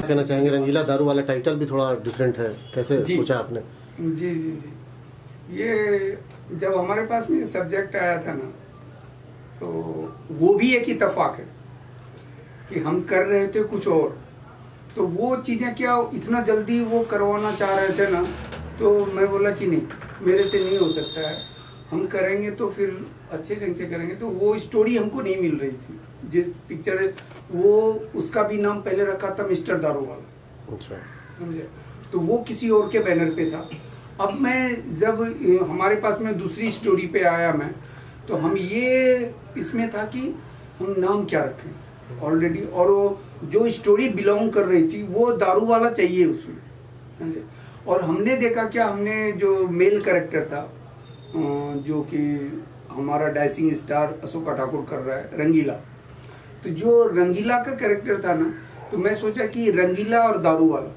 कहना चाहेंगे? रंगीला दारू वाला टाइटल भी थोड़ा डिफरेंट है, कैसे सोचा आपने? जी जी जी, ये जब हमारे पास में सब्जेक्ट आया था ना, तो वो भी एक इत्तेफाक है कि हम कर रहे थे कुछ और, तो वो चीज़ें क्या इतना जल्दी वो करवाना चाह रहे थे ना, तो मैं बोला कि नहीं, मेरे से नहीं हो सकता है, हम करेंगे तो फिर अच्छे ढंग से करेंगे। तो वो स्टोरी हमको नहीं मिल रही थी जिस पिक्चर, वो उसका भी नाम पहले रखा था मिस्टर दारू वाला, अच्छा, समझे, तो वो किसी और के बैनर पे था। अब मैं जब हमारे पास में दूसरी स्टोरी पे आया मैं, तो हम ये इसमें था कि हम नाम क्या रखें ऑलरेडी, और वो जो स्टोरी बिलोंग कर रही थी वो दारू वाला चाहिए उसमें, समझे। और हमने देखा क्या, हमने जो मेल कैरेक्टर था जो कि हमारा डाइसिंग स्टार अशोका ठाकुर कर रहा है, रंगीला, तो जो रंगीला का कैरेक्टर था ना, तो मैं सोचा कि रंगीला और दारू वाला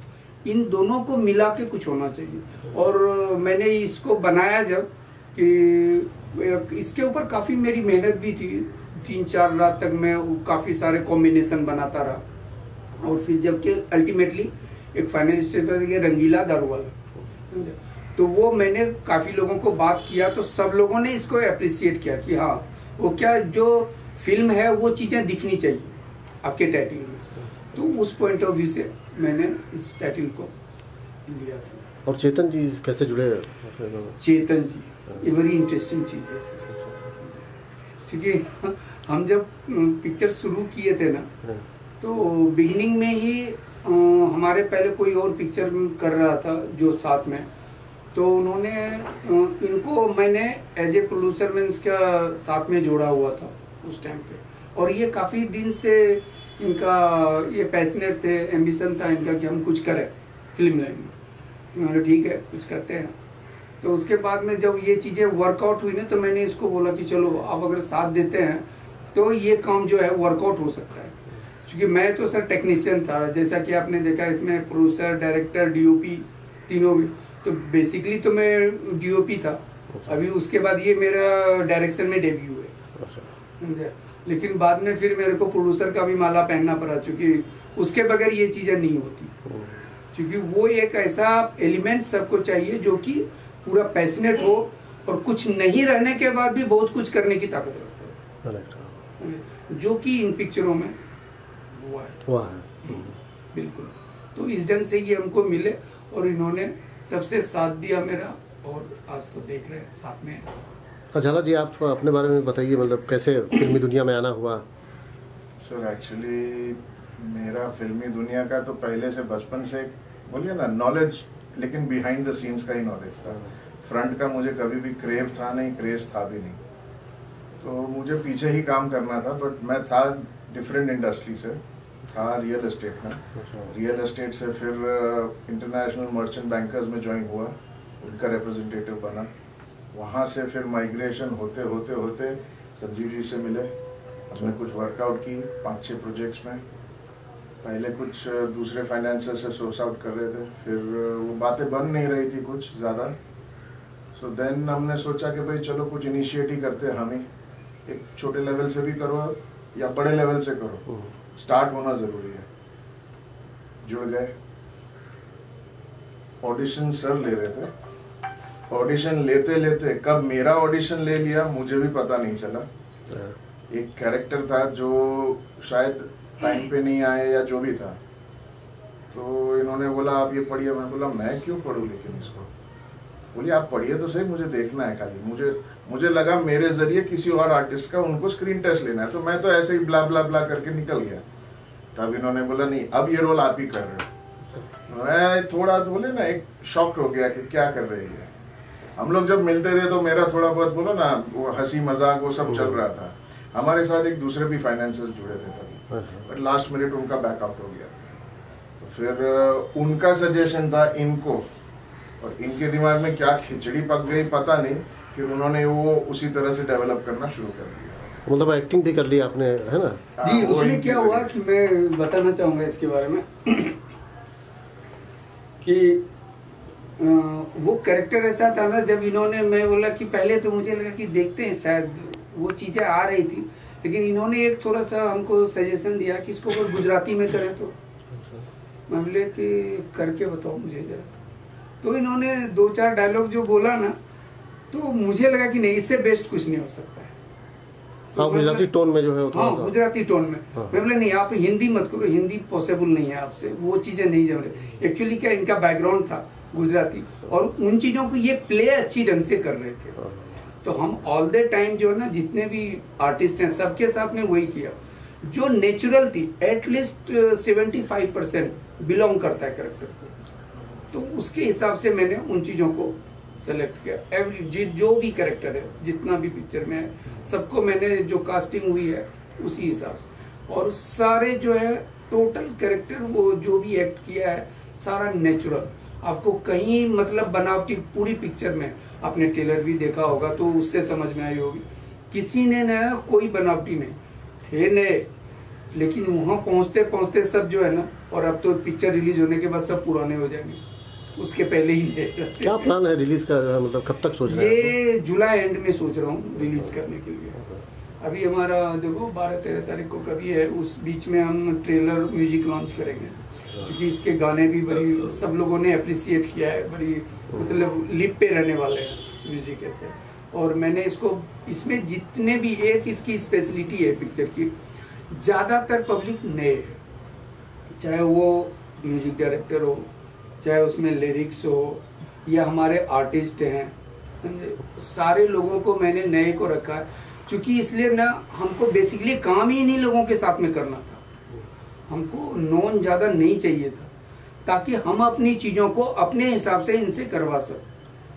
इन दोनों को मिला के कुछ होना चाहिए। और मैंने इसको बनाया जब कि इसके ऊपर काफ़ी मेरी मेहनत भी थी, 3-4 रात तक मैं काफ़ी सारे कॉम्बिनेशन बनाता रहा, और फिर जबकि अल्टीमेटली एक फाइनल स्टेज पर रंगीला दारू वाला, तो वो मैंने काफ़ी लोगों को बात किया, तो सब लोगों ने इसको अप्रिशिएट किया कि हाँ, वो क्या जो फिल्म है वो चीज़ें दिखनी चाहिए आपके टाइटल में। तो उस पॉइंट ऑफ व्यू से मैंने इस टाइटल को लिया था। और चेतन जी कैसे जुड़े? चेतन जी ये बड़ी इंटरेस्टिंग चीज़ है सर, क्योंकि हम जब पिक्चर शुरू किए थे ना, तो बिगिनिंग में ही हमारे पहले कोई और पिक्चर कर रहा था जो साथ में, तो उन्होंने इनको मैंने एज ए प्रोड्यूसर में इसका साथ में जोड़ा हुआ था उस टाइम पे, और ये काफ़ी दिन से इनका ये पैशनेट थे, एम्बिशन था इनका कि हम कुछ करें फिल्म लाइन में। उन्होंने ठीक है कुछ करते हैं। तो उसके बाद में जब ये चीज़ें वर्कआउट हुई ना, तो मैंने इसको बोला कि चलो आप अगर साथ देते हैं तो ये काम जो है वर्कआउट हो सकता है, क्योंकि मैं तो सर टेक्नीशियन था, जैसा कि आपने देखा इसमें प्रोड्यूसर, डायरेक्टर, डीओपी तीनों भी, तो बेसिकली तो मैं डीओपी था। अभी उसके बाद ये मेरा डायरेक्शन में डेब्यू है, लेकिन बाद में फिर मेरे को प्रोड्यूसर का भी माला पहनना पड़ा, क्योंकि उसके बगैर ये चीज़ें नहीं होती, क्योंकि वो एक ऐसा एलिमेंट सबको चाहिए जो कि पूरा पैशनेट हो और कुछ नहीं रहने के बाद भी बहुत कुछ करने की ताकत रखता है, जो कि इन पिक्चरों में हुआ है। बिल्कुल, तो इस ढंग से ये हमको मिले और इन्होंने तब से साथ दिया मेरा, और आज तो देख रहे हैं साथ में। झाला जी आप अपने बारे में बताइए, मतलब कैसे फिल्मी दुनिया में आना हुआ? सर एक्चुअली मेरा फिल्मी दुनिया का तो पहले से बचपन से बोलिए ना नॉलेज, लेकिन बिहाइंड द सीन्स का ही नॉलेज था। फ्रंट का मुझे कभी भी क्रेव था नहीं, क्रेज था भी नहीं, तो मुझे पीछे ही काम करना था। बट मैं था डिफरेंट इंडस्ट्री से, था रियल एस्टेट में। रियल एस्टेट से फिर इंटरनेशनल मर्चेंट बैंकर्स में ज्वाइन हुआ, उनका रिप्रेजेंटेटिव बना। वहाँ से फिर माइग्रेशन होते होते होते संजीव जी से मिले, हमने कुछ वर्कआउट की 5-6 प्रोजेक्ट्स में। पहले कुछ दूसरे फाइनेंसर से सोर्स आउट कर रहे थे, फिर वो बातें बन नहीं रही थी कुछ ज़्यादा। सो देन हमने सोचा कि भाई चलो कुछ इनिशिएट ही करते हैं हम ही, एक छोटे लेवल से भी करो या बड़े लेवल से करो, स्टार्ट होना ज़रूरी है। जुड़ गए, ऑडिशन सर ले रहे थे, ऑडिशन लेते लेते कब मेरा ऑडिशन ले लिया मुझे भी पता नहीं चला। एक कैरेक्टर था जो शायद टाइम पे नहीं आए या जो भी था, तो इन्होंने बोला आप ये पढ़िए। मैं बोला मैं क्यों पढ़ूं, लेकिन इसको बोलिए आप पढ़िए तो सही, मुझे देखना है खाली। मुझे लगा मेरे जरिए किसी और आर्टिस्ट का उनको स्क्रीन टेस्ट लेना है, तो मैं तो ऐसे ही ब्ला ब्ला ब्ला करके निकल गया। तब इन्होंने बोला नहीं अब ये रोल आप ही कर रहे हो। मैं थोड़ा बोले ना एक शॉक्ड हो गया कि क्या कर रहे हैं। हम लोग जब मिलते थे तो मेरा थोड़ा बहुत बोलो ना वो हंसी मजाक वो सब चल रहा था। हमारे साथ एक दूसरे भी फाइनेंसर्स जुड़े थे तभी, बट लास्ट मिनट उनका बैकआउट हो गया। तो फिर उनका सजेशन था इनको, और इनके दिमाग में क्या खिचड़ी पक गई पता नहीं, फिर उन्होंने वो उसी तरह से डेवलप करना शुरू कर दिया। मतलब एक्टिंग भी कर ली आपने, है ना? जी, उसमें क्या हुआ कि मैं बताना चाहूँगा इसके बारे में कि वो कैरेक्टर ऐसा था ना, जब इन्होंने, मैं बोला कि पहले तो मुझे लगा कि देखते हैं शायद वो चीज़ें आ रही थी, लेकिन इन्होंने एक थोड़ा सा हमको सजेशन दिया कि इसको अगर गुजराती में करें तो मैं बोले कि करके बताओ मुझे जरा। तो इन्होंने 2-4 डायलॉग जो बोला ना, तो मुझे लगा कि नहीं, इससे बेस्ट कुछ नहीं हो सकता है। तो हाँ, गुजराती टोन में जो है वो हाँ, गुजराती टोन में। हाँ। मैं बोले नहीं, आप हिंदी मत करो, हिंदी पॉसिबल नहीं है आपसे, वो चीजें नहीं जम रही। एक्चुअली क्या इनका बैकग्राउंड था गुजराती, और उन चीजों को ये प्ले अच्छी ढंग से कर रहे थे। तो हम ऑल द टाइम जो है ना, जितने भी आर्टिस्ट हैं सबके साथ में वही किया, जो नेचुरलिटी एटलीस्ट 75% बिलोंग करता है कैरेक्टर को। तो उसके हिसाब से मैंने उन चीजों को सेलेक्ट किया। जो भी कैरेक्टर है, जितना भी पिक्चर में है, सबको मैंने जो कास्टिंग हुई है उसी हिसाब से, और सारे जो है टोटल कैरेक्टर वो जो भी एक्ट किया है सारा नेचुरल। आपको कहीं मतलब बनावटी, पूरी पिक्चर में आपने ट्रेलर भी देखा होगा तो उससे समझ में आई होगी, किसी ने ना कोई बनावटी नहीं थे नए, लेकिन वहां पहुंचते पहुंचते सब जो है ना, और अब तो पिक्चर रिलीज होने के बाद सब पुराने हो जाएंगे, उसके पहले ही क्या प्लान है रिलीज का, मतलब कब तक सोच रहे हैं? ये जुलाई एंड में सोच रहा हूँ रिलीज करने के लिए। अभी हमारा देखो 12-13 तारीख को कभी है, उस बीच में हम ट्रेलर म्यूजिक लॉन्च करेंगे, क्योंकि इसके गाने भी बड़ी सब लोगों ने अप्रिसिएट किया है, बड़ी मतलब लिप पे रहने वाले हैं म्यूजिक ऐसे। और मैंने इसको, इसमें जितने भी, एक इसकी स्पेशलिटी है पिक्चर की, ज्यादातर पब्लिक नए है, चाहे वो म्यूजिक डायरेक्टर हो, चाहे उसमें लिरिक्स हो, या हमारे आर्टिस्ट हैं, समझे, सारे लोगों को मैंने नए को रखा है। क्योंकि इसलिए ना, हमको बेसिकली काम ही इन्हीं लोगों के साथ में करना था, हमको नॉन ज्यादा नहीं चाहिए था, ताकि हम अपनी चीजों को अपने हिसाब से इनसे करवा सकें।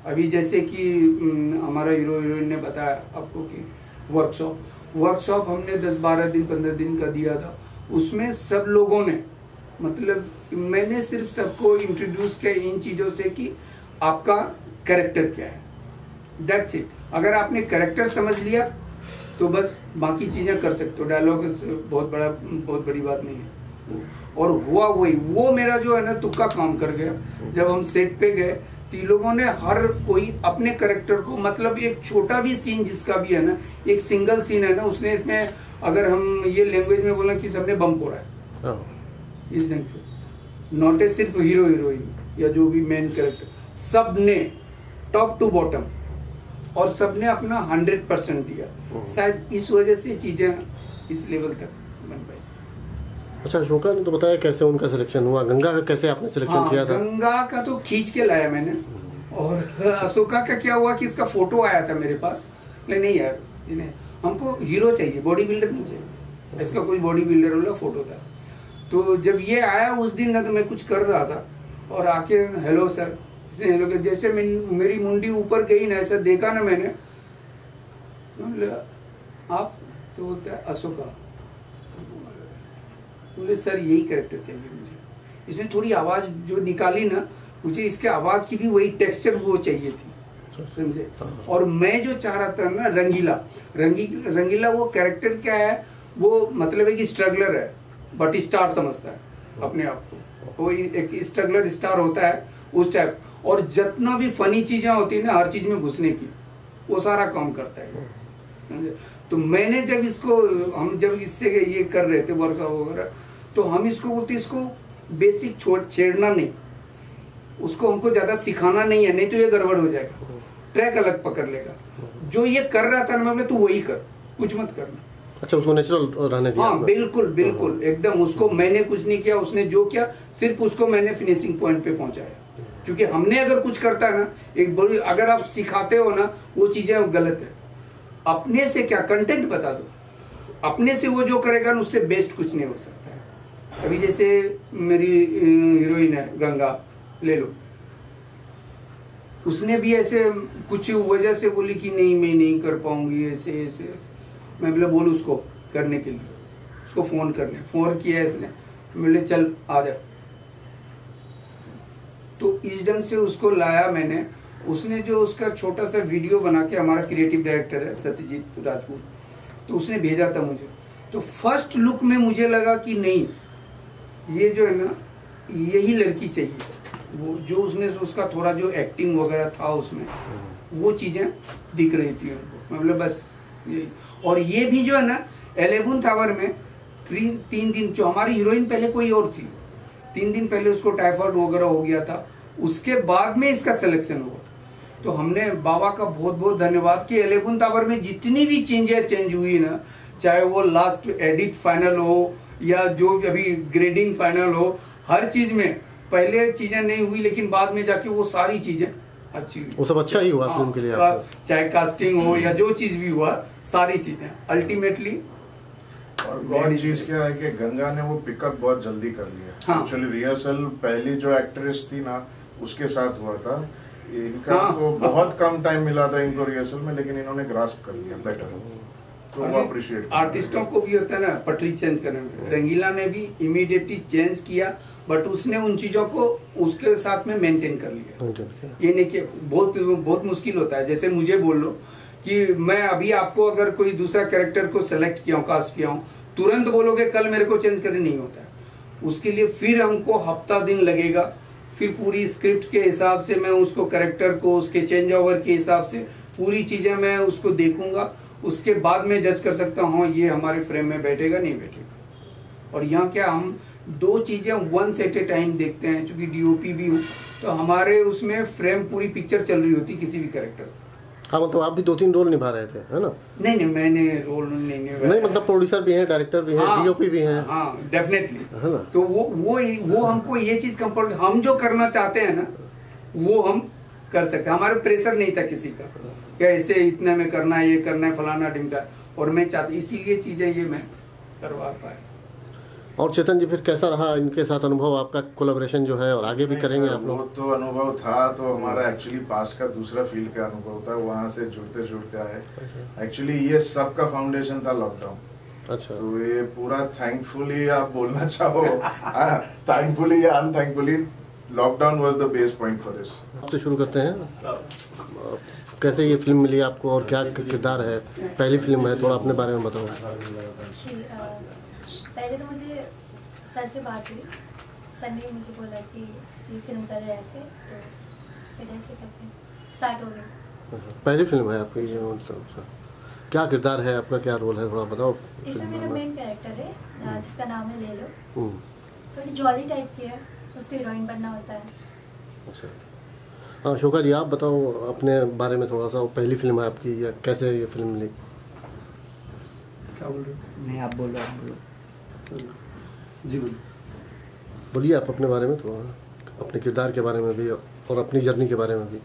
अभी जैसे कि हमारा हीरो हीरोइन ने बताया आपको कि वर्कशॉप हमने 10-12 दिन 15 दिन का दिया था, उसमें सब लोगों ने, मतलब मैंने सिर्फ सबको इंट्रोड्यूस किया इन चीजों से कि आपका कैरेक्टर क्या है, दैट्स इट। अगर आपने कैरेक्टर समझ लिया तो बस बाकी चीजें कर सकते हो, डायलॉग बहुत बड़ी बात नहीं है। और हुआ वही, वो मेरा जो है ना तुक्का काम कर गया। जब हम सेट पे गए तो इन लोगों ने हर कोई अपने कैरेक्टर को, मतलब एक छोटा भी सीन जिसका भी है ना, एक सिंगल सीन है ना, उसने इसमें, अगर हम ये लैंग्वेज में बोला कि सबने बम फोड़ा है इस ढंग से, नॉट ए सिर्फ हीरो हीरोइन या जो भी मेन कैरेक्टर, सब ने टॉप टू बॉटम, और सबने अपना 100% दिया। शायद इस वजह से चीजें इस लेवल तक बन पाई। अच्छा, अशोका ने तो बताया कैसे उनका सिलेक्शन हुआ, गंगा का कैसे आपने सिलेक्शन किया था? गंगा का तो खींच के लाया मैंने, और अशोका का क्या हुआ कि इसका फोटो आया था मेरे पास, नहीं यार इन्हें, हमको हीरो चाहिए, बॉडी बिल्डर नहीं चाहिए, इसका कोई बॉडी बिल्डर वाला फोटो था। तो जब ये आया उस दिन ना, तो मैं कुछ कर रहा था, और आके हेलो सर, इसने हेलो के, जैसे मेरी मुंडी ऊपर गई ना, ऐसा देखा ना मैंने, आप तो बोलता है अशोका, बोले सर यही कैरेक्टर चाहिए मुझे। इसने थोड़ी आवाज जो निकाली ना, मुझे इसके आवाज की भी वही टेक्सचर वो चाहिए थी, समझे। और मैं जो चाह रहा था ना, रंगीला वो कैरेक्टर क्या है, वो मतलब है कि स्ट्रगलर है बट स्टार समझता है अपने आप को, वो एक स्ट्रगलर स्टार होता है उस टाइप। और जितना भी फनी चीजें होती है ना, हर चीज में घुसने की, वो सारा काम करता है। तो मैंने जब इसको, हम जब इससे ये कर रहे थे वर्कआउट वगैरह, तो हम इसको बोलते, इसको बेसिक छेड़ना नहीं, उसको हमको ज्यादा सिखाना नहीं है, नहीं तो ये गड़बड़ हो जाएगा, ट्रैक अलग पकड़ लेगा। जो ये कर रहा था ना, मैं तू वही कर, कुछ मत करना। अच्छा, उसको नेचुरल रहने दिया? हाँ बिल्कुल एकदम, उसको मैंने कुछ नहीं किया, उसने जो किया सिर्फ उसको मैंने फिनिशिंग पॉइंट पे पहुंचाया। क्योंकि हमने अगर कुछ करता है ना, एक बड़ी, अगर आप सिखाते हो ना, वो चीजें गलत है। अपने से क्या, कंटेंट बता दो, अपने से वो जो करेगा ना, उससे बेस्ट कुछ नहीं हो सकता है। अभी जैसे मेरी हीरोइन है गंगा, ले लो, उसने भी ऐसे कुछ वजह से बोली कि नहीं मैं नहीं कर पाऊंगी, ऐसे ऐसे। मैं बोला बोल उसको करने के लिए, उसको फोन किया इसने, बोले चल आ जा। तो इस ढंग से उसको लाया मैंने। उसने जो उसका छोटा सा वीडियो बना के, हमारा क्रिएटिव डायरेक्टर है सत्यजीत राजपूत, तो उसने भेजा था मुझे। तो फर्स्ट लुक में मुझे लगा कि नहीं, ये जो है ना, यही लड़की चाहिए। वो जो उसने, उसका थोड़ा जो एक्टिंग वगैरह था उसमें, वो चीजें दिख रही थी उनको, मतलब बस यही। और ये भी जो है ना, 11th आवर में 3 दिन, जो हमारी हीरोइन पहले कोई और थी, 3 दिन पहले उसको टाइफाइड वगैरह हो गया था, उसके बाद में इसका सिलेक्शन हुआ। तो हमने बाबा का बहुत बहुत धन्यवाद कि 11th आवर में जितनी भी चेंज हुई ना, चाहे वो लास्ट एडिट फाइनल हो या जो अभी ग्रेडिंग फाइनल हो, हर चीज में पहले चीजें नहीं हुई लेकिन बाद में जाके वो सारी चीजें अच्छी हुई। वो सब अच्छा ही हुआ फिल्म के लिए आपको? चाहे कास्टिंग हो या जो चीज भी हुआ, सारी चीजें अल्टीमेटली। और गॉड चीज क्या है कि गंगा ने वो पिकअप बहुत जल्दी कर लिया। एक्चुअली रिहर्सल पहली जो एक्ट्रेस थी ना उसके साथ हुआ था, इनका तो बहुत कम टाइम मिला था इनको रिहर्सल में, लेकिन इन्होंने ग्रास्प कर लिया बेटर। तो वो अप्रिशिएट आर्टिस्टों को भी होता है ना पटरी चेंज करने में, रंगीला ने भी इमीडिएटली चेंज किया, बट उसने उन चीजों को उसके साथ में मेंटेन कर लिया। ये नहीं कि बहुत मुश्किल होता है, जैसे मुझे बोल लो कि मैं अभी आपको अगर कोई दूसरा कैरेक्टर को सेलेक्ट किया हूँ, कास्ट किया हूँ, तुरंत बोलोगे कल मेरे को चेंज करने नहीं होता है। उसके लिए फिर हमको हफ्ता दिन लगेगा, फिर पूरी स्क्रिप्ट के हिसाब से मैं उसको कैरेक्टर को उसके चेंज ओवर के हिसाब से पूरी चीजें मैं उसको देखूंगा, उसके बाद में जज कर सकता हूँ ये हमारे फ्रेम में बैठेगा नहीं बैठेगा। और यहाँ क्या हम 2 चीजें वंस एट ए टाइम देखते हैं, क्योंकि डीओपी भी हूँ तो हमारे उसमें फ्रेम पूरी पिक्चर चल रही होती किसी भी कैरेक्टर। हाँ मतलब आप भी 2-3 रोल निभा रहे थे, है ना? नहीं मैंने रोल नहीं मतलब प्रोड्यूसर भी हैं, डायरेक्टर भी हैं, डीओपी भी हैं। हाँ डेफिनेटली, है ना? तो वो हमको ये चीज कंफर्ट, हम जो करना चाहते हैं ना वो हम कर सकते हैं। हमारे प्रेशर नहीं था किसी का क्या ऐसे इतने में करना है, ये करना है, फलाना ढिमका, और मैं चाहती इसीलिए चीजें ये मैं करवा पाए। और चेतन जी फिर कैसा रहा इनके साथ अनुभव आपका, कोलैबोरेशन जो है, और आगे भी करेंगे आप लोग? वो तो अनुभव था, तो हमारा एक्चुअली पास्ट का दूसरा फील्ड का अनुभव था, वहाँ से जुड़ते आए। एक्चुअली ये सब का फाउंडेशन था लॉकडाउन। अच्छा। तो ये पूरा थैंकफुली आप बोलना चाहो, थैंकफुली या unthankfully, lockdown was the base point for this. आपसे शुरू करते हैं, कैसे ये फिल्म मिली आपको और क्या किरदार है? पहली फिल्म है, थोड़ा अपने बारे में बताओ। पहले तो मुझे सर से बात हुई, सर ने मुझे बोला कि ये फिल्म कर रहे ऐसे, तो फिर ऐसे करके स्टार्ट हो गई। पहली फिल्म है आपकी ये? क्या किरदार है आपका, क्या रोल है, थोड़ा बताओ। इसमें मेरा मेन कैरेक्टर है जिसका नाम है ले लो। थोड़ी जॉली टाइप की है, उसको हीरोइन बनना होता है। अच्छा। हाँ शोका जी आप बताओ अपने बारे में थोड़ा सा, पहली फिल्म है आपकी, या कैसे ये फिल्म मिली? क्या बोल रहे हो? नहीं आप बोलो, आप बोलो जी। बोलिए आप अपने बारे में थोड़ा, अपने किरदार के बारे में भी और अपनी जर्नी के बारे में भी।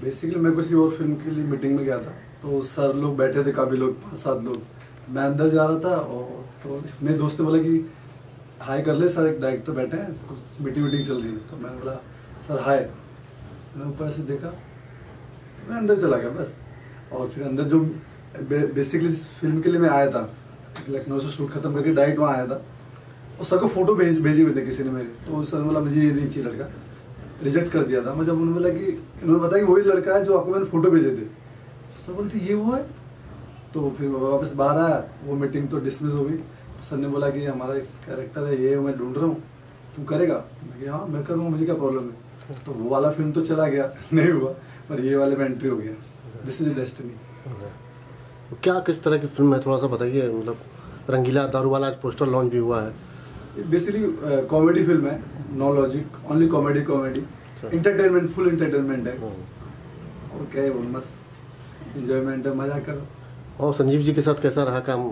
बेसिकली मैं किसी और फिल्म के लिए मीटिंग में गया था, तो सर लोग बैठे थे, काफ़ी लोग, 5-7 लोग। मैं अंदर जा रहा था और तो मेरे दोस्त ने बोला कि हाय कर ले सर, एक डायरेक्टर बैठे हैं, कुछ मीटिंग चल रही है। तो मैंने बोला सर हाय। मैंने ऊपर से देखा, मैं अंदर चला गया बस। और फिर अंदर जो बेसिकली इस फिल्म के लिए मैं आया था, लखनऊ से शूट खत्म करके डायरेक्ट वहाँ आया था, और सर को फोटो भेजे हुए थे किसी ने मेरे। तो सर ने बोला मुझे ये नहीं चाहिए लड़का, रिजेक्ट कर दिया था मैं। जब उन्होंने बोला कि इन्होंने बताया कि वही लड़का है जो आपको मैंने फोटो भेजे थे, सर बोलते ये वो है। तो फिर वापस बाहर आया, वो मीटिंग तो डिसमिस हो गई। सर ने बोला कि हमारा एक कैरेक्टर है ये, मैं ढूंढ रहा हूँ, तुम करेगा? मैं कि हाँ मैं करूँगा, मुझे क्या प्रॉब्लम है। तो वो वाला फिल्म तो चला गया, नहीं हुआ, पर ये वाले में एंट्री हो गया। This is destiny. क्या किस तरह की फिल्म है, थोड़ा सा बताइए। मतलब रंगीला दारूवाला आज पोस्टर लॉन्च भी हुआ है। बेसिकली कॉमेडी फिल्म है, no logic, only comedy, entertainment, full entertainment है। और क्या है वो, मस्त एंजॉयमेंट है, मजा करो। और संजीव जी के साथ कैसा रहा काम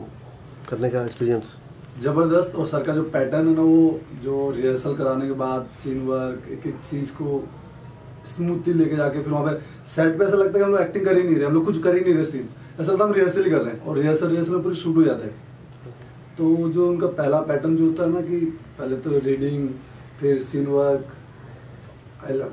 करने का एक्सपीरियंस? जबरदस्त। और सर का जो पैटर्न है ना, वो जो रिहर्सल कराने के बाद सीन वर्क, एक एक चीज को स्मूथली लेके जाके फिर वहाँ पे सेट पे ऐसा लगता है कि हम लोग एक्टिंग कर ही नहीं रहे, हम लोग कुछ कर ही नहीं रहे सीन, ऐसा लगता है हम रिहर्सल ही कर रहे हैं। और रिहर्सल में पूरी शूट हो जाता है। तो जो उनका पहला पैटर्न जो होता है ना, कि पहले तो रीडिंग, फिर सीन वर्क, आई लव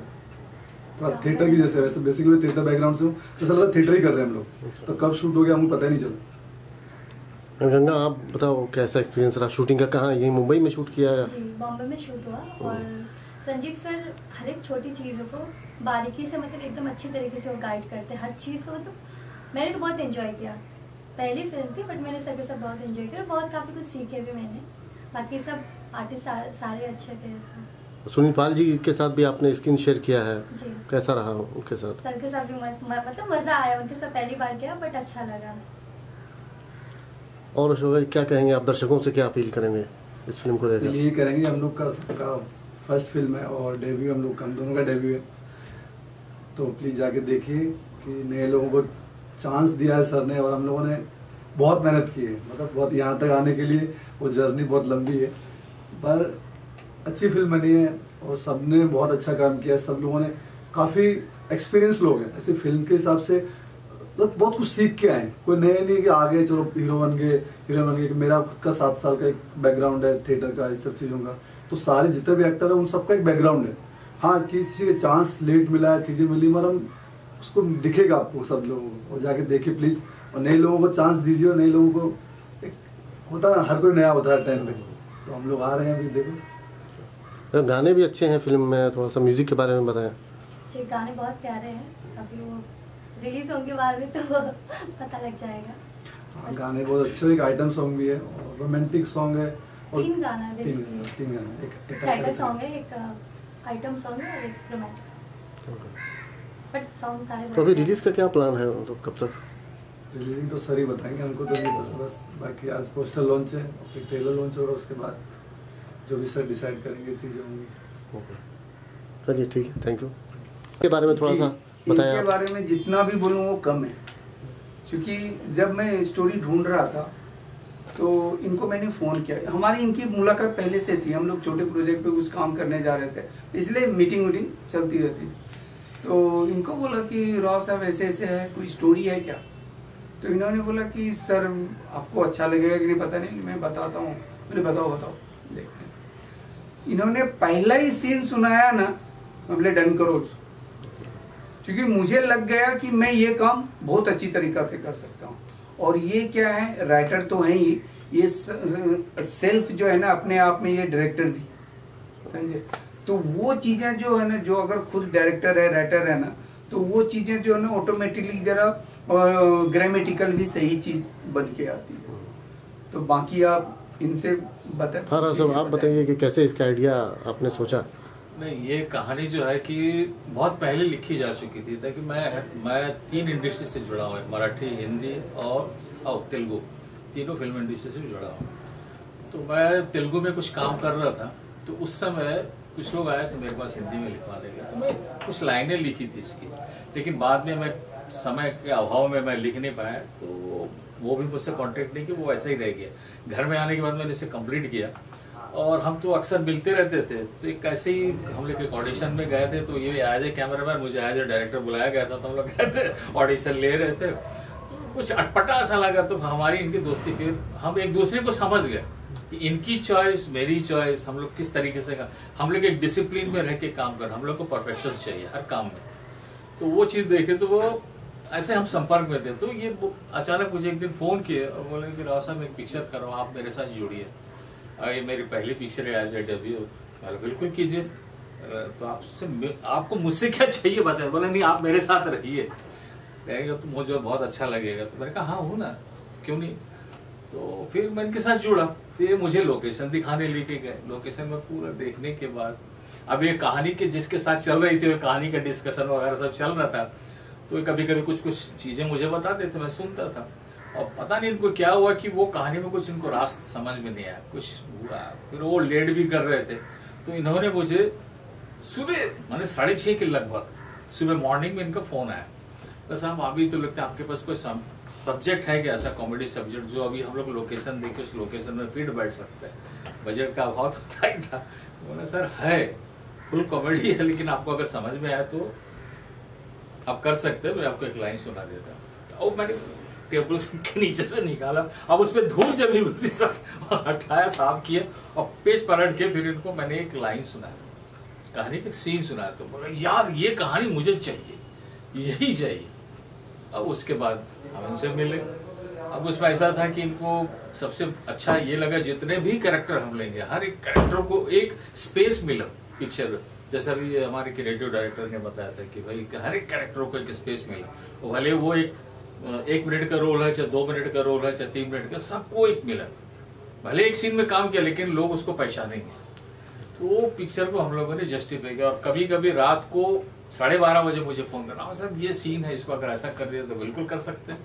पूरा थिएटर की जैसे। वैसे बेसिकली मैं थिएटर बैकग्राउंड से हूँ, तो ऐसा लगता है थिएटर ही कर रहे हैं हम लोग। तो कब शूट हो गया हमको पता ही नहीं चला। गंगा आप बताओ कैसा एक्सपीरियंस रहा शूटिंग का? कहाँ, यही मुंबई में शूट किया है? जी बॉम्बे में शूट हुआ। और संजीव सर हर एक छोटी चीज़ों को बारीकी से, मतलब एकदम अच्छी तरीके से वो गाइड करते हैं हर चीज़ को। मतलब मैंने तो बहुत एंजॉय किया। पहली फिल्म थी, बट मैंने सर के साथ बहुत एंजॉय किया और बहुत काफ़ी कुछ सीखे भी मैंने। बाकी सब आर्टिस्ट सारे अच्छे थे। सुनील पाल जी के साथ भी आपने स्क्रीन शेयर किया है, जी कैसा रहा उनके साथ? सर के साथ भी मस्त, मतलब मज़ा आया उनके साथ, पहली बार किया बट अच्छा लगा। और अशोक क्या कहेंगे आप, दर्शकों से क्या अपील करेंगे? इस फिल्म को लेकर? यही करेंगे, हम लोग का सबका फर्स्ट फिल्म है और डेब्यू हम लोग का, हम दोनों का डेब्यू है, तो प्लीज़ जाके देखिए कि नए लोगों को चांस दिया है सर ने और हम लोगों ने बहुत मेहनत की है, मतलब बहुत यहाँ तक आने के लिए वो जर्नी बहुत लंबी है, पर अच्छी फिल्म बनी है और सबने बहुत अच्छा काम किया है। सब लोगों ने काफ़ी एक्सपीरियंस लोग हैं ऐसी फिल्म के हिसाब से, तो बहुत कुछ सीख के आए, कोई नए नहीं कि आ गए चलो हीरो बन गए हीरो बन गए। मेरा खुद का 7 साल का एक बैकग्राउंड है थिएटर का, इस सब चीज़ों का, तो सारे जितने भी एक्टर हैं उन सबका एक बैकग्राउंड है। हाँ किसी के चांस लेट मिला है, चीज़ें मिली, मगर हम उसको दिखेगा आपको सब लोगों को, और जाके देखिए प्लीज़, और नए लोगों को चांस दीजिए, और नए लोगों को एक होता ना, हर कोई नया होता है टाइम पे, तो हम लोग आ रहे हैं अभी देखो। गाने भी अच्छे हैं फिल्म में, थोड़ा सा म्यूजिक के बारे में बताएं। जी गाने बहुत प्यारे हैं, अभी वो रिलीज होने के बाद में तो पता लग जाएगा। हाँ गाने बहुत अच्छे, एक आइटम सॉन्ग भी है और रोमांटिक सॉन्ग है, और 3 गाना है तीन बेसिकली, गाना, एक टाइटल सॉन्ग है, एक आइटम सॉन्ग है और एक रोमांटिक सॉन्ग, बट सॉन्ग सारे। तो अभी रिलीज का क्या प्लान है, तो कब तक? रिलीजिंग तो सर ही बताएंगे, हमको तो नहीं पता, बस बाकी आज पोस्टर लॉन्च है, फिर ट्रेलर लॉन्च होगा, उसके बाद जो भी सर डिसाइड करेंगे चीज़ें होंगी। चलिए ठीक है, थैंक यू। के बारे में थोड़ा सा बताएं इनके आप। बारे में जितना भी बोलूँ वो कम है, क्योंकि जब मैं स्टोरी ढूंढ रहा था तो इनको मैंने फ़ोन किया। हमारी इनकी मुलाकात पहले से थी, हम लोग छोटे प्रोजेक्ट पे कुछ काम करने जा रहे थे, इसलिए मीटिंग वीटिंग चलती रहती थी। तो इनको बोला कि राव साहब ऐसे ऐसे है, कोई स्टोरी है क्या? तो इन्होंने बोला कि सर आपको अच्छा लगेगा कि नहीं पता नहीं, मैं बताता हूँ। मैंने बताओ देखते हैं। इन्होंने पहला ही सीन सुनाया ना, हमने डन करो, क्योंकि मुझे लग गया कि मैं ये काम बहुत अच्छी तरीका से कर सकता हूँ। और ये क्या है, राइटर तो है ही, ये सेल्फ जो है ना अपने आप में ये डायरेक्टर भी, समझे? तो वो चीजें जो है ना, जो अगर खुद डायरेक्टर है राइटर है ना, तो वो चीजें जो है ना ऑटोमेटिकली जरा ग्रामेटिकल भी सही चीज बन के आती है। तो बाकी आप इनसे बताएं। हाँ सब आप बताइए कि कैसे इसका आइडिया आपने सोचा? नहीं, ये कहानी जो है कि बहुत पहले लिखी जा चुकी थी, ताकि मैं 3 इंडस्ट्री से जुड़ा हूँ, मराठी, हिंदी और तेलुगु, तीनों फिल्म इंडस्ट्री से जुड़ा हूँ। तो मैं तेलुगु में कुछ काम कर रहा था, तो उस समय कुछ लोग आए थे मेरे पास हिंदी में लिखवाने के, तो मैं कुछ लाइनें लिखी थी इसकी, लेकिन बाद में मैं समय के अभाव में मैं लिख नहीं पाया, तो वो भी मुझसे कांटेक्ट नहीं किया, वो ऐसा ही रह गया। घर में आने के बाद मैंने इसे कंप्लीट किया, और हम तो अक्सर मिलते रहते थे। तो एक ऐसे ही हम लोग एक ऑडिशन में गए थे, तो ये एज ए कैमरामैन मुझे एज ए डायरेक्टर बुलाया गया था, तो हम लोग गए थे ऑडिशन ले रहे थे, तो कुछ अटपटा सा लगा। तो हमारी इनकी दोस्ती, फिर हम एक दूसरे को समझ गए कि इनकी चॉइस मेरी चॉइस, हम लोग किस तरीके से हम लोग एक डिसिप्लिन में रह के काम कर, हम लोग को परफेक्शन चाहिए हर काम में। तो वो चीज़ देखे, तो वो ऐसे हम संपर्क में थे। तो ये अचानक मुझे एक दिन फ़ोन किए और बोले कि राव साहब एक पिक्चर कर रहा हूँ, आप मेरे साथ जुड़िए, ये मेरी पहली पिक्चर है एज ए डेब्यू। बिल्कुल कीजिए, तो आपको मुझसे क्या चाहिए बताए? बोले नहीं, आप मेरे साथ रहिए, कहेंगे तो मुझे बहुत अच्छा लगेगा। तो मैंने कहा हाँ हूँ ना, क्यों नहीं। तो फिर मैं इनके साथ जुड़ा, तो ये मुझे लोकेशन दिखाने लेके गए। लोकेशन में पूरा देखने के बाद, अब ये कहानी के जिसके साथ चल रही थी, कहानी का डिस्कशन वगैरह सब चल रहा था, तो कभी कभी कुछ चीजें मुझे बताते थे, मैं सुनता था। और पता नहीं इनको क्या हुआ कि वो कहानी में कुछ इनको रास्ता समझ में नहीं आया, कुछ हुआ। फिर वो लेट भी कर रहे थे, तो इन्होंने मुझे सुबह मैंने 6:30 के लगभग सुबह मॉर्निंग में इनका फोन आया, तो साहब अभी तो लगता है आपके पास कोई सब्जेक्ट है क्या, ऐसा कॉमेडी सब्जेक्ट जो अभी हम लोग लोकेशन देके उस लोकेशन में फिट बैठ सकते हैं? बजट का अभाव तो था ही था। बोला सर है, फुल कॉमेडी है, लेकिन आपको अगर समझ में आया तो आप कर सकते हैं, मैं आपको एक लाइन सुना देता। तो मैंने टेबल के नीचे से निकाला, अब उसमें धूल जमी हुई थी, सब हटाया, साफ किया और पेज पलट के फिर इनको मैंने एक लाइन सुनाया, कहानी का सीन सुनाया। तो बोला यार ये कहानी मुझे चाहिए, यही चाहिए। अब उसके बाद हम इनसे मिले। अब उसमें ऐसा था कि इनको सबसे अच्छा ये लगा, जितने भी कैरेक्टर हम लेंगे, हर एक कैरेक्टर को एक स्पेस मिला पिक्चर में। जैसा भी हमारे क्रिएटिव डायरेक्टर ने बताया था कि भाई हर एक कैरेक्टर को एक स्पेस मिला, भले वो 1 मिनट का रोल है, चाहे 2 मिनट का रोल है, चाहे 3 मिनट का, सबको एक मिला। भले एक सीन में काम किया, लेकिन लोग उसको पहचानेंगे। तो वो पिक्चर को हम लोगों ने जस्टिफाई किया। और कभी कभी रात को 12:30 बजे मुझे फोन करना, हाँ साहब ये सीन है, इसको अगर ऐसा कर दिया तो बिल्कुल कर सकते हैं।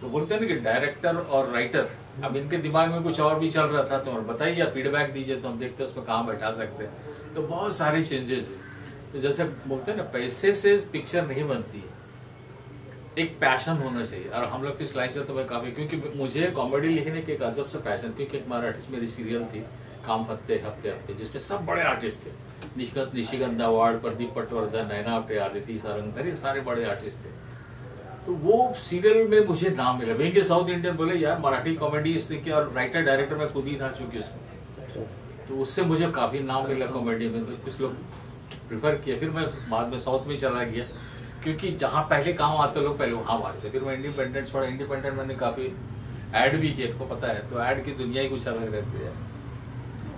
तो बोलते हैं ना कि डायरेक्टर और राइटर अब इनके दिमाग में कुछ और भी चल रहा था, तो बताइए, या फीडबैक दीजिए तो हम देखते हैं उसमें कहाँ बैठा सकते हैं। तो बहुत सारे चेंजेस हुए। तो जैसे बोलते हैं ना, पैसे से पिक्चर नहीं बनती है, एक पैशन होना चाहिए। और हम लोग की स्लाइड से तो मैं काफी, क्योंकि मुझे कॉमेडी लिखने के एक अजब से पैशन, क्योंकि एक मराठी मेरी सीरियल थी काम हफ्ते हफ्ते, जिसमें सब बड़े आर्टिस्ट थे, निशिगंधा अवार्ड, प्रदीप पटवर्धन, नैना आपटे, आदिति सारंगधर, ये सारे बड़े आर्टिस्ट थे। तो वो सीरियल में मुझे नाम मिला। वहीं के साउथ इंडियन बोले यार मराठी कॉमेडी इसने किया, और राइटर डायरेक्टर में खुद ही था चूंकि उसमें, तो उससे मुझे काफी नाम मिला कॉमेडी में। तो कुछ लोग प्रिफर किया, फिर मैं बाद में साउथ में चला गया, क्योंकि जहाँ पहले काम आते लोग पहले वहाँ भागते। फिर मैं इंडिपेंडेंट, थोड़ा इंडिपेंडेंट मैंने काफी ऐड भी किया, आपको पता है, तो ऐड की दुनिया ही कुछ अलग रहती है।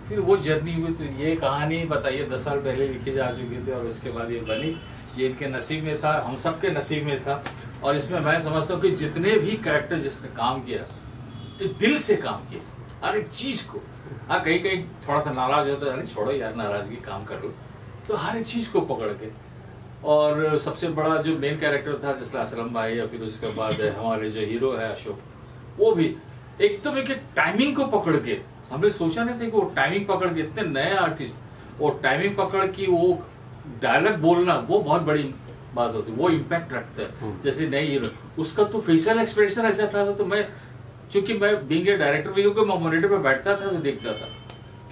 फिर वो जर्नी हुई। तो ये कहानी बताइए 10 साल पहले लिखी जा चुकी थी, और उसके बाद ये बनी। ये इनके नसीब में था, हम सबके नसीब में था। और इसमें मैं समझता हूँ कि जितने भी कैरेक्टर जिसने काम किया, दिल से काम किया हर एक चीज को। हाँ, कहीं कहीं थोड़ा सा नाराज होता है, अरे छोड़ो यार नाराजगी, काम कर लो, तो हर एक चीज को पकड़ के। और सबसे बड़ा जो मेन कैरेक्टर था जैसे असलम भाई, या फिर उसके बाद हमारे जो हीरो है अशोक, वो भी एकदम एक टाइमिंग को पकड़ के, हमने सोचा नहीं था कि वो टाइमिंग पकड़ के, इतने नए आर्टिस्ट, वो टाइमिंग पकड़ के वो डायलॉग बोलना, वो बहुत बड़ी बात होती है, वो इम्पैक्ट रखता है। जैसे नए हीरो, उसका तो फेशियल एक्सप्रेशन ऐसा था, तो मैं, चूंकि मैं बीइंग ए डायरेक्टर भी, क्योंकि मैं मॉनिटर पे बैठता था तो देखता था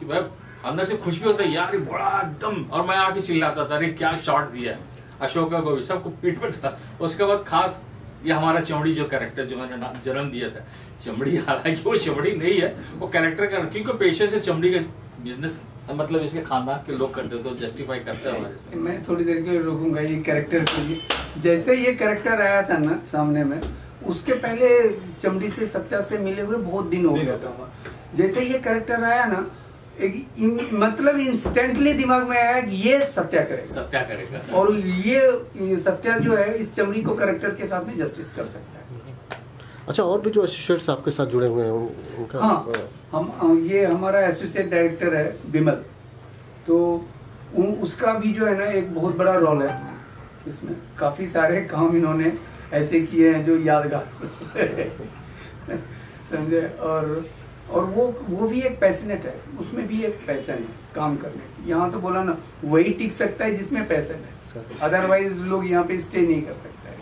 कि मैं अंदर से खुश भी होता है यार, बड़ा एकदम, और मैं आके चिल्लाता था अरे क्या शॉट दिया है अशोका को भी, सबको पीट पीट था। उसके बाद खास ये हमारा चमड़ी जो कैरेक्टर जो मैंने जन्म दिया था, चमड़ी, हालांकि वो चमड़ी नहीं है, वो कैरेक्टर का, क्योंकि पेशे से चमड़ी का बिजनेस, मतलब इसके खानदान के लोग करते, तो जस्टिफाई करते हैं हमारे। मैं थोड़ी देर के लिए रोकूंगा ये कैरेक्टर के लिए। जैसे ये कैरेक्टर आया था ना सामने में, उसके पहले चमड़ी से सत्या से मिले हुए बहुत दिन हो गया था। जैसे ये कैरेक्टर आया ना, मतलब इंस्टेंटली दिमाग में आया कि ये सत्या करेगा, और ये सत्या जो है इस चमड़ी को कैरेक्टर के साथ में जस्टिस कर सकता है। अच्छा, और भी जो एसोसिएट्स आपके साथ जुड़े हुए हैं उनका? हाँ, ये हमारा एसोसिएट डायरेक्टर है विमल, तो उसका भी जो है ना एक बहुत बड़ा रोल है इसमें। काफी सारे काम इन्होंने ऐसे किए हैं जो यादगार समझे। और वो भी एक पैशनेट है, उसमें भी एक पैशन है काम करने की। यहाँ तो बोला ना, वही टिक सकता है जिसमें पैशन है, अदरवाइज लोग यहाँ पे स्टे नहीं कर सकता है।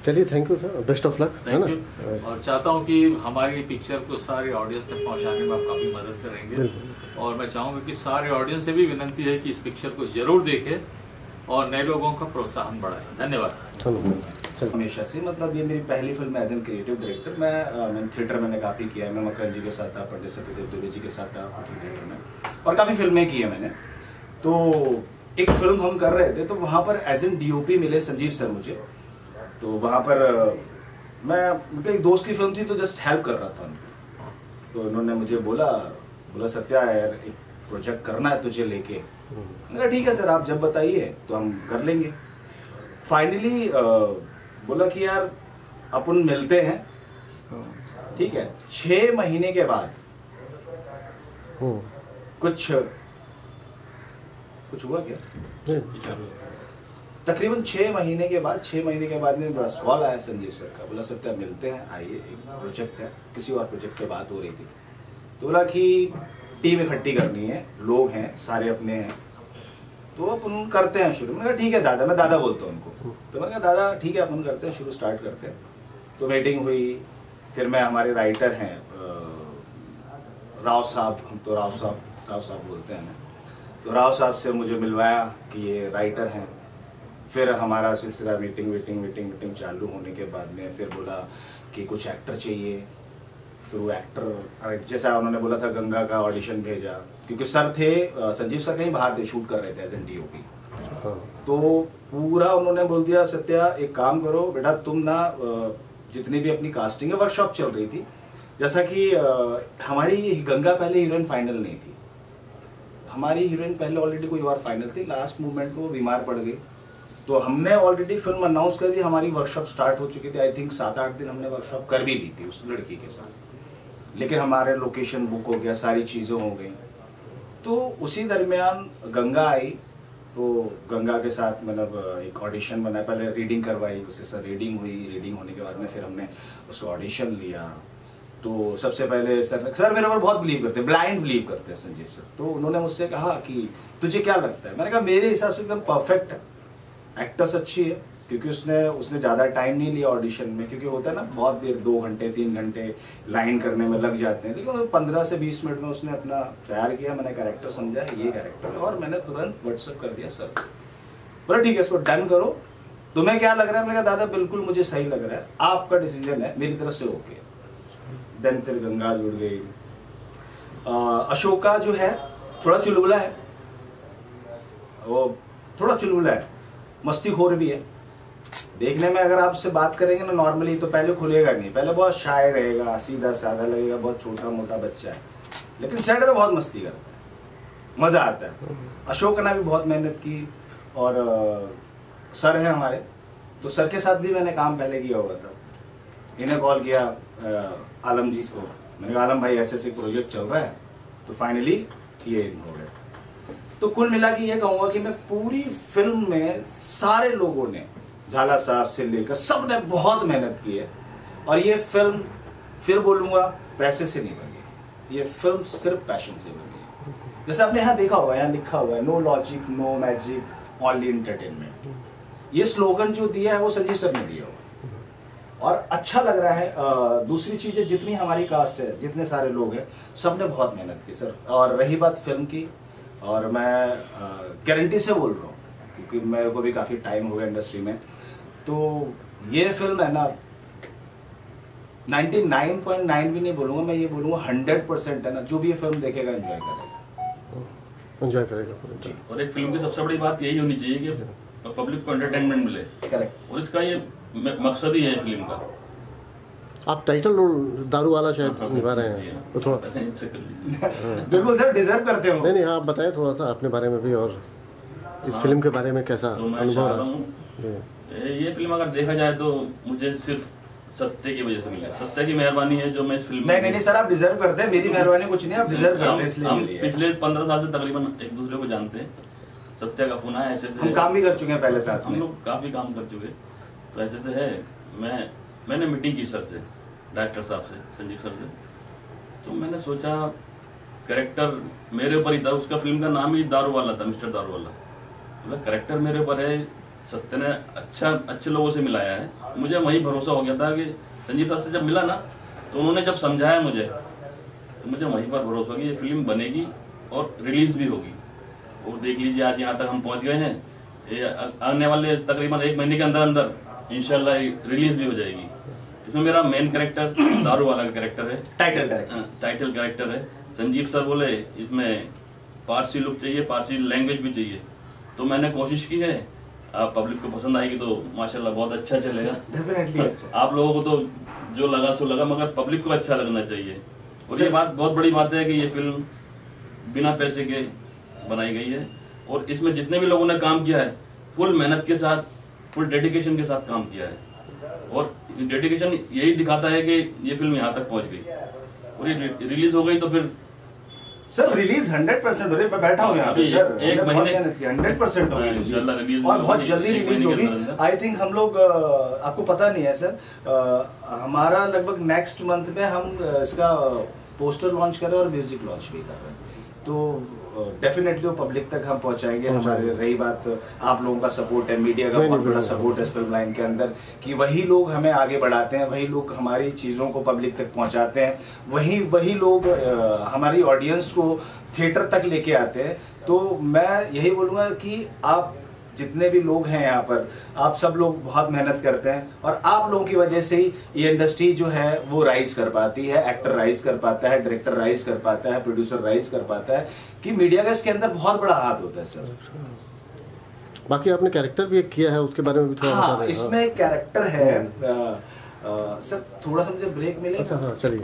चलिए, thank you sir, best of luck, है ना। और चाहता हूँ कि हमारी पिक्चर को सारे ऑडियंस तक पहुँचाने में आप काफ़ी मदद करेंगे, और मैं चाहूँगा कि सारे ऑडियंस से भी विनंती है कि इस पिक्चर को जरूर देखें और नए लोगों का प्रोत्साहन बढ़ाएं। धन्यवाद। हमेशा से, मतलब ये मेरी पहली film as an creative director. मैं थिएटर मैंने काफ़ी किया है, मैं मकरन जी के साथ था, पंडित सत्यदेव दुबे जी के साथ था थिएटर में, और काफ़ी फिल्में की है मैंने। तो एक फिल्म हम कर रहे थे, तो वहाँ पर एज एन DOP मिले संजीव सर मुझे। तो वहाँ पर मैं, मतलब एक दोस्त की फिल्म थी, तो जस्ट हेल्प कर रहा था उनको। तो उन्होंने मुझे बोला सत्या यार एक प्रोजेक्ट करना है तुझे लेके। मैंने कहा ठीक है सर, आप जब बताइए तो हम कर लेंगे। फाइनली बोला कि यार अपन मिलते हैं, ठीक है। 6 महीने के बाद कुछ हुआ क्या, तकरीबन 6 महीने के बाद में बस कॉल आया संजीव सर का, बोला सत्या मिलते हैं, आइए, एक प्रोजेक्ट है, किसी और प्रोजेक्ट की बात हो रही थी। तो बोला कि टीम इकट्ठी करनी है, लोग हैं सारे अपने हैं, तो अपन करते हैं शुरू। मैंने कहा ठीक है दादा, मैं दादा बोलता हूँ उनको। तो मैंने कहा दादा ठीक है, अपन करते हैं शुरू, स्टार्ट करते हैं। तो मीटिंग हुई, फिर मैं, हमारे राइटर हैं राव साहब, हम तो राव साहब बोलते हैं, तो राव साहब से मुझे मिलवाया कि ये राइटर हैं। फिर हमारा सिलसिला मीटिंग चालू होने के बाद में फिर बोला कि कुछ एक्टर चाहिए। फिर वो एक्टर, जैसा उन्होंने बोला था, गंगा का ऑडिशन भेजा, क्योंकि सर थे, संजीव सर कहीं बाहर थे, शूट कर रहे थे एज एन DOP। तो पूरा उन्होंने बोल दिया सत्या एक काम करो बेटा, तुम ना जितनी भी अपनी कास्टिंग है, वर्कशॉप चल रही थी, जैसा कि हमारी गंगा पहले हीरोइन फाइनल नहीं थी, हमारी हीरोइन पहले ऑलरेडी कोई और फाइनल थी, लास्ट मोमेंट में वो बीमार पड़ गई। तो हमने ऑलरेडी फिल्म अनाउंस कर दी, हमारी वर्कशॉप स्टार्ट हो चुकी थी, आई थिंक 7-8 दिन हमने वर्कशॉप कर भी ली थी उस लड़की के साथ, लेकिन हमारे लोकेशन बुक हो गया, सारी चीज़ें हो गई। तो उसी दरमियान गंगा आई, तो गंगा के साथ मतलब एक ऑडिशन बनाया, पहले रीडिंग करवाई, उसके साथ रीडिंग हुई, रीडिंग होने के बाद में फिर हमने उसका ऑडिशन लिया। तो सबसे पहले सर मेरे ऊपर बहुत बिलीव करते हैं, ब्लाइंड बिलीव करते हैं संजीव सर। तो उन्होंने मुझसे कहा कि तुझे क्या लगता है? मैंने कहा मेरे हिसाब से एकदम परफेक्ट है, एक्ट्रेस अच्छी है, क्योंकि उसने ज़्यादा टाइम नहीं लिया ऑडिशन में, क्योंकि होता है ना बहुत देर 2 घंटे 3 घंटे लाइन करने में लग जाते हैं, लेकिन 15 से 20 मिनट में उसने अपना तैयार किया। मैंने कैरेक्टर समझा ये कैरेक्टर है, और मैंने तुरंत व्हाट्सएप कर दिया सर। बोला ठीक है इसको डन करो, तुम्हें क्या लग रहा है? मैंने कहा दादा बिल्कुल मुझे सही लग रहा है, आपका डिसीजन है, मेरी तरफ से ओके। देन फिर गंगा जुड़ गई। अशोका जो है थोड़ा चुलबुला है, वो थोड़ा चुलबुला है, मस्तीखोर भी है। देखने में अगर आप उससे बात करेंगे ना नॉर्मली तो पहले खुलेगा नहीं, पहले बहुत शाय रहेगा, सीधा साधा लगेगा, बहुत छोटा मोटा बच्चा है, लेकिन सेट में बहुत मस्ती करता है, मजा आता है। अशोक ने भी बहुत मेहनत की, और सर हैं हमारे, तो सर के साथ भी मैंने काम पहले किया हुआ था। इन्हें कॉल किया आलम जी को, मैंने कहा आलम भाई ऐसे ऐसे प्रोजेक्ट चल रहा है, तो फाइनली ये हो गया। तो कुल मिला के ये कहूँगा कि मैं पूरी फिल्म में सारे लोगों ने, झाला साहब से लेकर सब ने बहुत मेहनत की है, और ये फिल्म फिर बोलूँगा पैसे से नहीं बनी, ये फिल्म सिर्फ पैशन से बनी है। जैसे आपने यहाँ देखा होगा, यहाँ लिखा हुआ है no logic no magic only entertainment. ये स्लोगन जो दिया है वो संजीव सर ने दिया हुआ, और अच्छा लग रहा है। दूसरी चीज़ है, जितनी हमारी कास्ट है, जितने सारे लोग हैं, सब ने बहुत मेहनत की सर। और रही बात फिल्म की, और मैं गारंटी से बोल रहा हूँ, क्योंकि मेरे को भी काफ़ी टाइम हो गया इंडस्ट्री में, तो ये फिल्म है ना 99.9 भी नहीं बोलूँगा मैं, ये बोलूँगा 100% है ना, जो भी ये फिल्म देखेगा एंजॉय करेगा जी। और एक फिल्म की सबसे बड़ी बात यही होनी चाहिए कि पब्लिक को एंटरटेनमेंट मिले, करेक्ट, और इसका ये मकसद ही है फिल्म का। आप टाइटल रोल दारू वाला शायद निभा रहे हैं, तो थोड़ा बिल्कुल सर डिजर्व करते हो। नहीं आप बताएं थोड़ा सा अपने बारे में भी, और इस फिल्म के बारे में कैसा अनुभव रहा? ये फिल्म अगर देखा जाए तो मुझे सिर्फ सत्य की वजह से मिला, सत्य की मेहरबानी है जो मैं इस फिल्म नहीं सर आप डिजर्व करते हैं, मेरी मेहरबानी कुछ नहीं, आप डिजर्व करते हैं इसलिए। हम पिछले 15 साल से तकरीबन एक दूसरे को जानते हैं। सत्य का फोन आया, ऐसे हम काम भी कर चुके हैं पहले साथ में, हम लोग काफी काम कर चुके, तो ऐसे से है। मैंने मीटिंग की सर से, डायरेक्टर साहब से, संजीव सर से, तो मैंने सोचा कैरेक्टर मेरे ऊपर ही था, उसका फिल्म का नाम ही दारू वाला था, मिस्टर दारू वाला। मतलब कैरेक्टर मेरे ऊपर है, सत्य ने अच्छे लोगों से मिलाया है। मुझे वही भरोसा हो गया था कि संजीव सर से जब मिला ना, तो उन्होंने जब समझाया मुझे, तो मुझे वहीं पर भरोसा हो कि ये फिल्म बनेगी और रिलीज भी होगी। और देख लीजिए आज यहाँ तक हम पहुँच गए हैं, ये आने वाले तकरीबन 1 महीने के अंदर अंदर इंशाल्लाह रिलीज भी हो जाएगी। इसमें मेरा मेन कैरेक्टर दारू वाला कैरेक्टर है, टाइटल कैरेक्टर है। संजीव सर बोले इसमें पारसी लुक चाहिए, पारसी लैंग्वेज भी चाहिए, तो मैंने कोशिश की है। आप पब्लिक को पसंद आएगी तो माशाल्लाह बहुत अच्छा चलेगा, डेफिनेटली अच्छा। आप लोगों को तो जो लगा सो लगा, मगर पब्लिक को अच्छा लगना चाहिए। और ये बात बहुत बड़ी बात है कि ये फिल्म बिना पैसे के बनाई गई है, और इसमें जितने भी लोगों ने काम किया है फुल मेहनत के साथ, फुल डेडिकेशन के साथ काम किया है, और डेडिकेशन यही दिखाता है कि ये फिल्म यहाँ तक पहुंच गई, और ये रिलीज हो गई तो फिर सर रिलीज 100% हो रही है। मैं बैठा हूँ यहाँ पे सर, एक महीने 100% हो गई, और बहुत जल्दी रिलीज होगी। आई थिंक हम लोग आपको पता नहीं है सर, हमारा लगभग नेक्स्ट मंथ में हम इसका पोस्टर लॉन्च कर रहे हैं और म्यूजिक लॉन्च भी कर रहे हैं, तो डेफिनेटली वो पब्लिक तक हम पहुंचाएंगे। हमारे रही बात आप लोगों का सपोर्ट है, मीडिया का बहुत बड़ा सपोर्ट है इस फिल्म लाइन के अंदर, कि वही लोग हमें आगे बढ़ाते हैं, वही लोग हमारी चीज़ों को पब्लिक तक पहुंचाते हैं, वही लोग हमारी ऑडियंस को थिएटर तक लेके आते हैं। तो मैं यही बोलूँगा कि आप जितने भी लोग हैं यहाँ पर, आप सब लोग बहुत मेहनत करते हैं, और आप लोगों की वजह से ही ये इंडस्ट्री जो है वो राइज कर पाती है, एक्टर राइज कर पाता है, डायरेक्टर राइज कर पाता है, प्रोड्यूसर राइज कर पाता है, कि मीडिया का इसके अंदर बहुत बड़ा हाथ होता है सर। बाकी आपने कैरेक्टर भी एक किया है, उसके बारे में भी थोड़ा बता दें। इसमें एक कैरेक्टर है सर, थोड़ा सा मुझे ब्रेक मिलेगा। अच्छा हाँ चलिए।